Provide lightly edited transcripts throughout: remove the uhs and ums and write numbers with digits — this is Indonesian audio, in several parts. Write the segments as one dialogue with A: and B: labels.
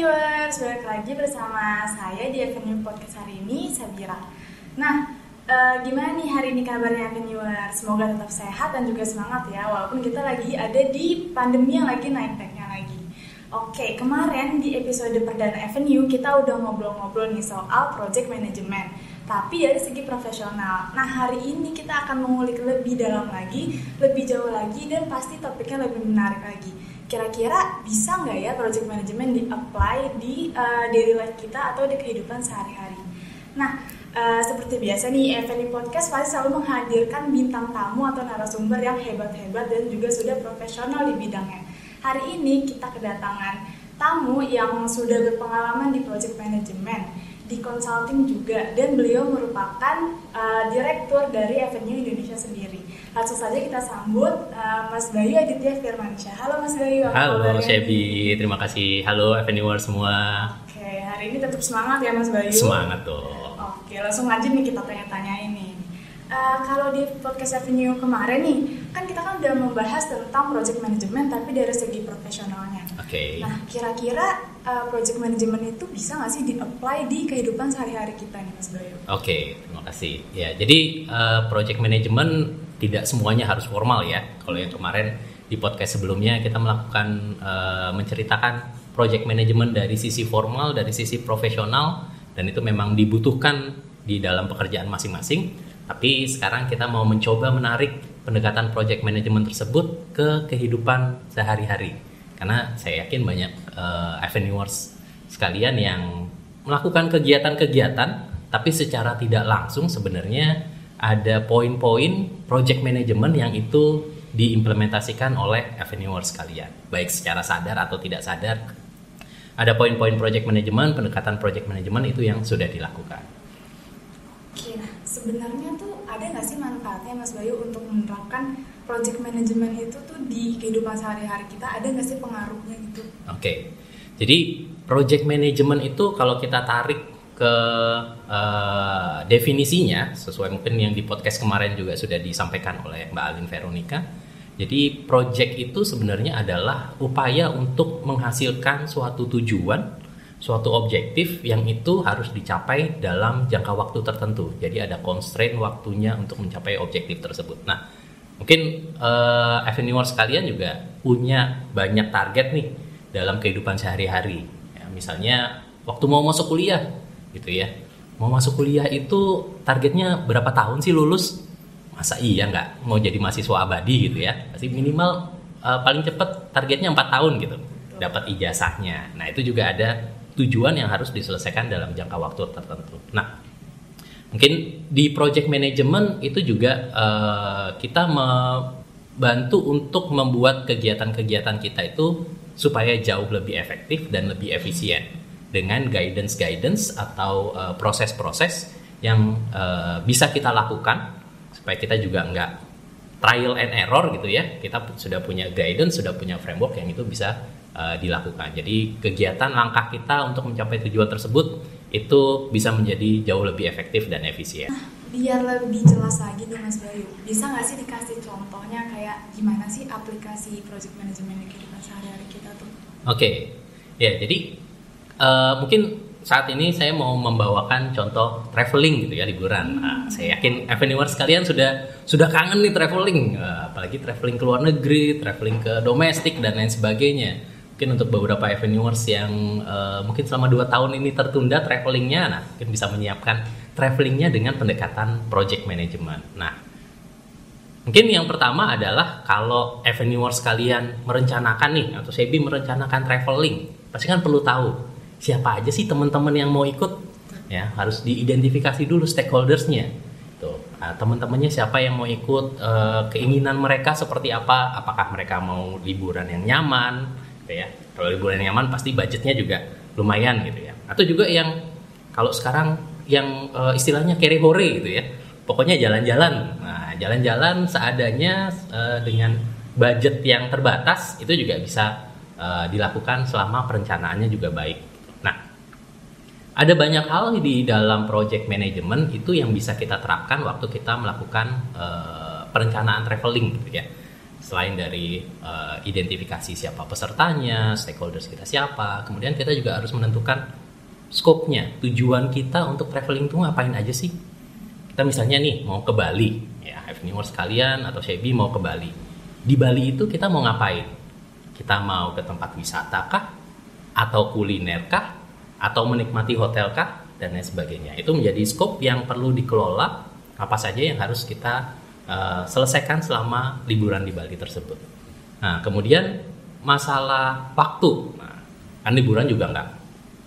A: Viewers, balik lagi bersama saya di Avenue Podcast hari ini, Sabira. Nah, gimana nih hari ini kabarnya Viewers? Semoga tetap sehat dan juga semangat ya, walaupun kita lagi ada di pandemi yang lagi naik-naiknya lagi. Oke, kemarin di episode perdana Avenue kita udah ngobrol-ngobrol nih soal project management, tapi dari segi profesional. Nah, hari ini kita akan mengulik lebih dalam lagi, lebih jauh lagi, dan pasti topiknya lebih menarik lagi. Kira-kira bisa nggak ya project management di-apply di daily life kita atau di kehidupan sehari-hari? Nah, seperti biasa nih, Avenue Podcast pasti selalu menghadirkan bintang tamu atau narasumber yang hebat-hebat dan juga sudah profesional di bidangnya. Hari ini kita kedatangan tamu yang sudah berpengalaman di project management, di consulting juga, dan beliau merupakan direktur dari Avenue Indonesia sendiri. Langsung saja kita sambut Mas Bayu Aditya Firmansyah. Halo Mas Bayu.
B: Halo Shebi, terima kasih. Halo Avenuers semua.
A: Oke, hari ini tetap semangat ya Mas Bayu.
B: Semangat dong.
A: Oke, langsung aja nih kita tanya-tanyain nih. Kalau di podcast Avenue kemarin nih, kan kita kan udah membahas tentang project management tapi dari segi profesionalnya.
B: Oke.
A: Nah, kira-kira project management itu bisa nggak sih di-apply di kehidupan sehari-hari kita nih Mas Bayu?
B: Oke, terima kasih. Ya, jadi project management tidak semuanya harus formal ya. Kalau yang kemarin di podcast sebelumnya kita melakukan menceritakan project management dari sisi formal, dari sisi profesional, dan itu memang dibutuhkan di dalam pekerjaan masing-masing. Tapi sekarang kita mau mencoba menarik pendekatan project management tersebut ke kehidupan sehari-hari. Karena saya yakin banyak Avenuers sekalian yang melakukan kegiatan-kegiatan, tapi secara tidak langsung sebenarnya ada poin-poin project management yang itu diimplementasikan oleh Avenuers sekalian. Baik secara sadar atau tidak sadar, ada poin-poin project management, pendekatan project management itu yang sudah dilakukan.
A: Oke, nah sebenarnya tuh ada nggak sih manfaatnya Mas Bayu untuk menerapkan project management itu tuh di kehidupan sehari-hari kita? Ada nggak sih pengaruhnya gitu?
B: Oke, jadi project management itu kalau kita tarik ke definisinya, sesuai mungkin yang di podcast kemarin juga sudah disampaikan oleh Mbak Alin Veronica. Jadi project itu sebenarnya adalah upaya untuk menghasilkan suatu tujuan, suatu objektif yang itu harus dicapai dalam jangka waktu tertentu. Jadi ada constraint waktunya untuk mencapai objektif tersebut. Nah, mungkin Avenuers sekalian juga punya banyak target nih dalam kehidupan sehari-hari. Ya, misalnya waktu mau masuk kuliah gitu ya. Mau masuk kuliah itu targetnya berapa tahun sih lulus? Masa iya nggak mau jadi mahasiswa abadi gitu ya? Pasti minimal paling cepat targetnya 4 tahun gitu. Dapat ijazahnya. Nah, itu juga ada tujuan yang harus diselesaikan dalam jangka waktu tertentu. Nah, mungkin di project management itu juga kita membantu untuk membuat kegiatan-kegiatan kita itu supaya jauh lebih efektif dan lebih efisien dengan guidance atau proses-proses yang bisa kita lakukan supaya kita juga nggak trial and error gitu ya. Kita sudah punya guidance, sudah punya framework yang itu bisa dilakukan. Jadi kegiatan langkah kita untuk mencapai tujuan tersebut itu bisa menjadi jauh lebih efektif dan efisien.
A: Nah, biar lebih jelas lagi nih Mas Bayu, bisa nggak sih dikasih contohnya kayak gimana sih aplikasi project management di kehidupan sehari-hari kita tuh?
B: Oke, ya jadi mungkin saat ini saya mau membawakan contoh traveling gitu ya, liburan. Nah, saya yakin Avenuers sekalian sudah kangen nih traveling, apalagi traveling ke luar negeri, traveling ke domestik dan lain sebagainya. Mungkin untuk beberapa Avenuers yang mungkin selama 2 tahun ini tertunda travelingnya, nah mungkin bisa menyiapkan travelingnya dengan pendekatan project management. Nah, mungkin yang pertama adalah kalau Avenuers sekalian merencanakan nih, atau Sebi merencanakan traveling, pasti kan perlu tahu siapa aja sih teman-teman yang mau ikut, ya harus diidentifikasi dulu stakeholdersnya. Tuh, teman-temannya siapa yang mau ikut, keinginan mereka seperti apa, apakah mereka mau liburan yang nyaman, gitu ya. Kalau liburan yang nyaman pasti budgetnya juga lumayan gitu ya. Atau juga yang kalau sekarang yang istilahnya carry hore gitu ya. Pokoknya jalan-jalan. Nah, jalan-jalan seadanya dengan budget yang terbatas itu juga bisa dilakukan selama perencanaannya juga baik. Ada banyak hal di dalam project management itu yang bisa kita terapkan waktu kita melakukan perencanaan traveling gitu ya. selain dari identifikasi siapa pesertanya, stakeholders kita siapa, kemudian kita juga harus menentukan scope-nya, tujuan kita untuk traveling itu ngapain aja sih. Kita misalnya nih mau ke Bali, ya Avenue sekalian atau Shebi mau ke Bali. Di Bali itu kita mau ngapain? Kita mau ke tempat wisata kah? Atau kuliner kah? Atau menikmati hotel kah? Dan lain sebagainya. Itu menjadi scope yang perlu dikelola, apa saja yang harus kita selesaikan selama liburan di Bali tersebut. Nah, kemudian masalah waktu. Nah, kan liburan juga nggak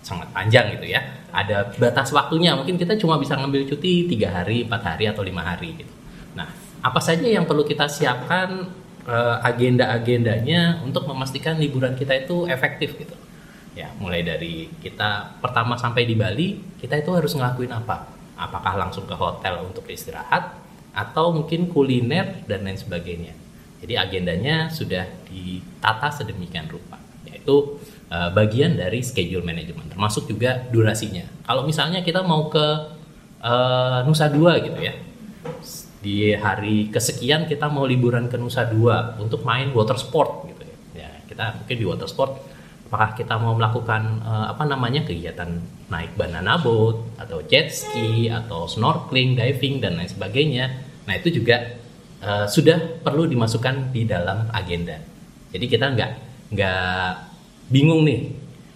B: sangat panjang gitu ya. Ada batas waktunya, mungkin kita cuma bisa ngambil cuti 3 hari, 4 hari, atau 5 hari gitu. Nah, apa saja yang perlu kita siapkan agenda-agendanya untuk memastikan liburan kita itu efektif gitu. Ya, mulai dari kita pertama sampai di Bali, kita itu harus ngelakuin apa? Apakah langsung ke hotel untuk istirahat, atau mungkin kuliner dan lain sebagainya. Jadi agendanya sudah ditata sedemikian rupa, yaitu bagian dari schedule management, termasuk juga durasinya. Kalau misalnya kita mau ke Nusa Dua gitu ya, di hari kesekian kita mau liburan ke Nusa Dua untuk main water sport gitu ya. Kita mungkin di water sport, apakah kita mau melakukan kegiatan naik banana boat atau jet ski atau snorkeling, diving dan lain sebagainya. Nah, itu juga sudah perlu dimasukkan di dalam agenda. Jadi kita nggak bingung nih,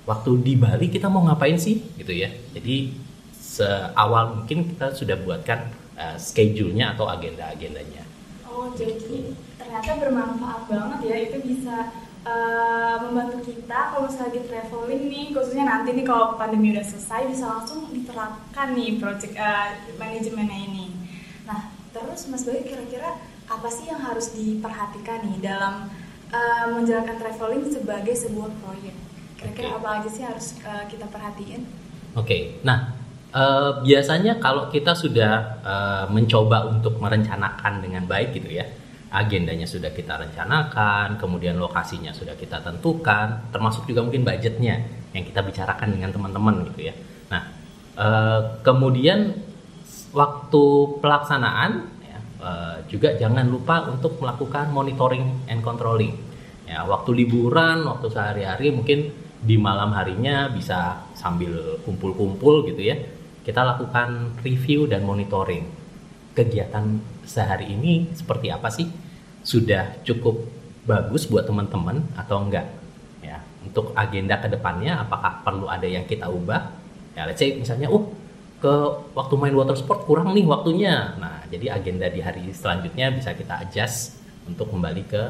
B: waktu di Bali kita mau ngapain sih gitu ya. Jadi seawal mungkin kita sudah buatkan schedule-nya atau agenda-agendanya.
A: Oh, jadi ternyata bermanfaat banget ya, itu bisa membantu kita kalau misalnya lagi traveling nih, khususnya nanti nih kalau pandemi udah selesai bisa langsung diterapkan nih project manajemennya ini. Nah, terus Mas Bayu kira-kira apa sih yang harus diperhatikan nih dalam menjalankan traveling sebagai sebuah proyek? Kira-kira apa aja sih harus kita perhatiin?
B: Oke. Nah, biasanya kalau kita sudah mencoba untuk merencanakan dengan baik gitu ya, agendanya sudah kita rencanakan, kemudian lokasinya sudah kita tentukan, termasuk juga mungkin budgetnya yang kita bicarakan dengan teman-teman gitu ya. Nah, kemudian waktu pelaksanaan ya, juga jangan lupa untuk melakukan monitoring and controlling. Ya, waktu liburan, waktu sehari-hari mungkin di malam harinya bisa sambil kumpul-kumpul gitu ya. Kita lakukan review dan monitoring. Kegiatan sehari ini seperti apa sih? Sudah cukup bagus buat teman-teman atau enggak? Ya, untuk agenda ke depannya apakah perlu ada yang kita ubah? Ya, let's say misalnya ke waktu main water sport kurang nih waktunya. Nah, jadi agenda di hari selanjutnya bisa kita adjust untuk kembali ke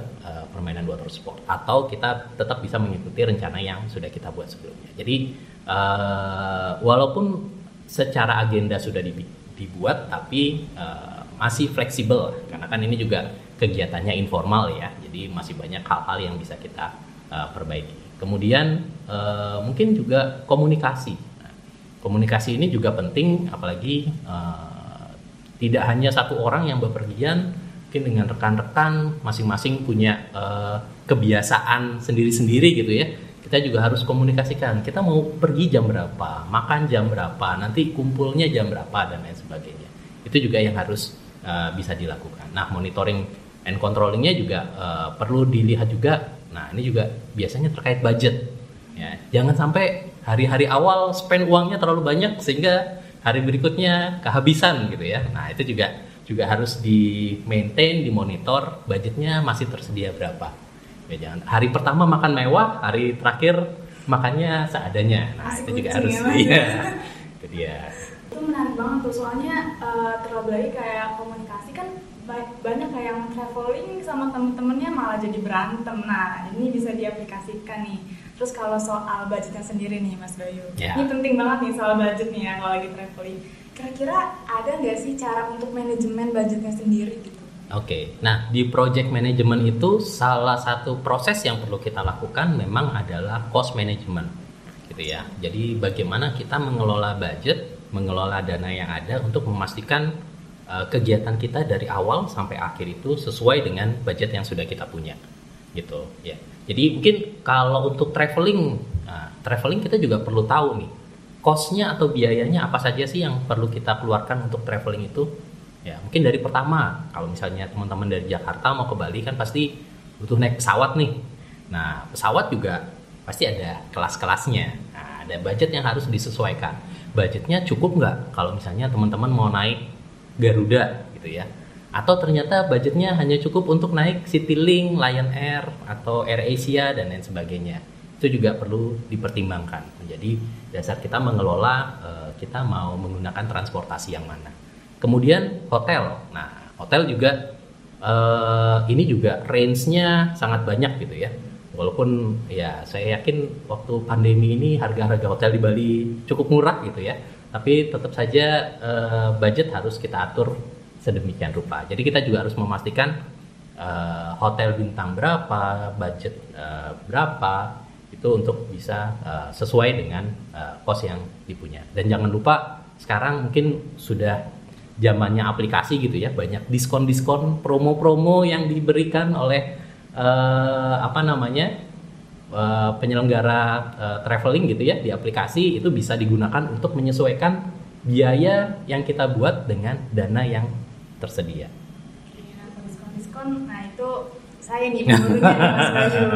B: permainan water sport, atau kita tetap bisa mengikuti rencana yang sudah kita buat sebelumnya. Jadi walaupun secara agenda sudah dibuat, tapi masih fleksibel karena kan ini juga kegiatannya informal ya. Jadi masih banyak hal-hal yang bisa kita perbaiki. Kemudian mungkin juga komunikasi. Komunikasi ini juga penting, apalagi tidak hanya satu orang yang bepergian, mungkin dengan rekan-rekan masing-masing punya kebiasaan sendiri-sendiri gitu ya. Kita juga harus komunikasikan, kita mau pergi jam berapa, makan jam berapa, nanti kumpulnya jam berapa dan lain sebagainya. Itu juga yang harus bisa dilakukan. Nah, monitoring and controllingnya juga perlu dilihat juga. Nah, ini juga biasanya terkait budget. Ya, jangan sampai hari-hari awal spend uangnya terlalu banyak sehingga hari berikutnya kehabisan gitu ya. Nah, itu juga harus di maintain, dimonitor budgetnya masih tersedia berapa. Ya, jangan hari pertama makan mewah, hari terakhir makannya seadanya. Nah, itu juga harus itu dia.
A: Itu menarik banget tuh, soalnya terlebih lagi kayak komunikasi kan banyak kayak yang traveling sama temen-temennya malah jadi berantem. Nah, ini bisa diaplikasikan nih. Terus kalau soal budgetnya sendiri nih Mas Bayu, ini penting banget nih soal budget nih ya kalau lagi traveling. Kira-kira ada nggak sih cara untuk manajemen budgetnya sendiri gitu?
B: Oke, nah di project management itu salah satu proses yang perlu kita lakukan memang adalah cost management gitu ya. Jadi bagaimana kita mengelola budget, mengelola dana yang ada untuk memastikan kegiatan kita dari awal sampai akhir itu sesuai dengan budget yang sudah kita punya gitu ya. Jadi mungkin kalau untuk traveling kita juga perlu tahu nih cost-nya atau biayanya apa saja sih yang perlu kita keluarkan untuk traveling itu. Ya, mungkin dari pertama, kalau misalnya teman-teman dari Jakarta mau ke Bali kan pasti butuh naik pesawat nih. Nah, pesawat juga pasti ada kelas-kelasnya. Nah, ada budget yang harus disesuaikan. Budgetnya cukup nggak kalau misalnya teman-teman mau naik Garuda gitu ya. Atau ternyata budgetnya hanya cukup untuk naik Citylink, Lion Air, atau AirAsia, dan lain sebagainya. Itu juga perlu dipertimbangkan. Jadi dasar kita mengelola kita mau menggunakan transportasi yang mana. Kemudian hotel. Nah, hotel juga ini juga range-nya sangat banyak gitu ya. Walaupun ya saya yakin waktu pandemi ini harga-harga hotel di Bali cukup murah gitu ya. Tapi tetap saja budget harus kita atur sedemikian rupa. Jadi kita juga harus memastikan hotel bintang berapa, budget berapa, itu untuk bisa sesuai dengan cost yang dipunya. Dan jangan lupa sekarang mungkin sudah zamannya aplikasi gitu ya, banyak diskon-diskon, promo-promo yang diberikan oleh penyelenggara traveling gitu ya di aplikasi, itu bisa digunakan untuk menyesuaikan biaya yang kita buat dengan dana yang tersedia.
A: Diskon-diskon, nah itu saya nih menurutnya Mas Bayu.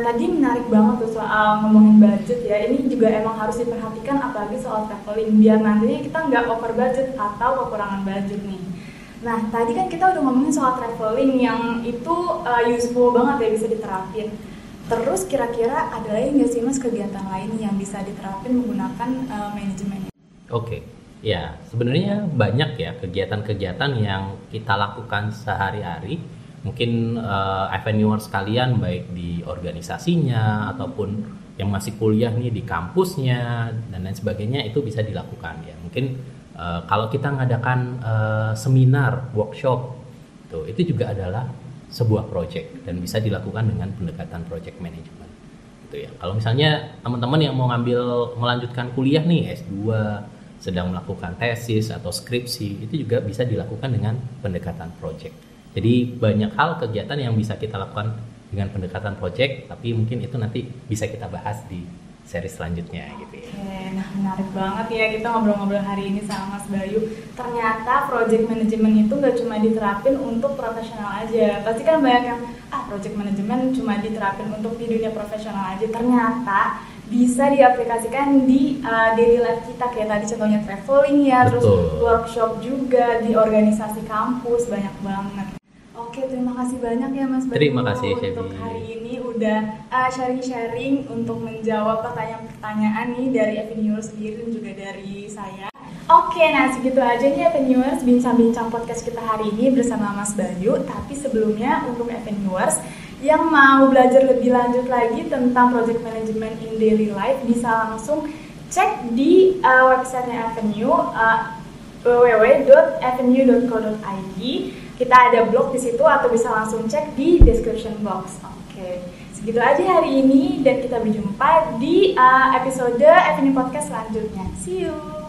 A: Tadi menarik banget tuh soal ngomongin budget ya. Ini juga emang harus diperhatikan apalagi soal traveling biar nantinya kita nggak over budget atau kekurangan budget nih. Nah tadi kan kita udah ngomongin soal traveling yang itu useful banget ya, bisa diterapin. Terus kira-kira ada lagi nggak sih Mas kegiatan lain yang bisa diterapin menggunakan manajemen?
B: Oke. Ya, sebenarnya banyak ya kegiatan-kegiatan yang kita lakukan sehari-hari. Mungkin Avenuers sekalian baik di organisasinya ataupun yang masih kuliah nih di kampusnya dan lain sebagainya, itu bisa dilakukan ya. Mungkin kalau kita ngadakan seminar, workshop, itu juga adalah sebuah project dan bisa dilakukan dengan pendekatan project management. Gitu ya. Kalau misalnya teman-teman yang mau melanjutkan kuliah nih S2, sedang melakukan tesis atau skripsi, itu juga bisa dilakukan dengan pendekatan project. Jadi banyak hal kegiatan yang bisa kita lakukan dengan pendekatan project, tapi mungkin itu nanti bisa kita bahas di seri selanjutnya gitu ya.
A: Oke, nah menarik banget ya kita ngobrol-ngobrol hari ini sama Mas Bayu. Ternyata project management itu nggak cuma diterapin untuk profesional aja. Pasti kan banyak yang project management cuma diterapin untuk di dunia profesional aja. Ternyata bisa diaplikasikan di daily life kita, kayak tadi contohnya traveling ya. Betul. Terus workshop juga di organisasi kampus, banyak banget. Oke, terima kasih banyak ya Mas Bayu.
B: Terima kasih
A: untuk hari ini udah sharing-sharing untuk menjawab pertanyaan-pertanyaan nih dari Avenuers sendiri dan juga dari saya. Oke, nah segitu aja nih Avenuers bincang-bincang podcast kita hari ini bersama Mas Bayu. Tapi sebelumnya untuk Avenuers yang mau belajar lebih lanjut lagi tentang project management in daily life, bisa langsung cek di websitenya Avenue, www.avenue.co.id. Kita ada blog di situ atau bisa langsung cek di description box. Oke, segitu aja hari ini dan kita berjumpa di episode Avenue Podcast selanjutnya. See you.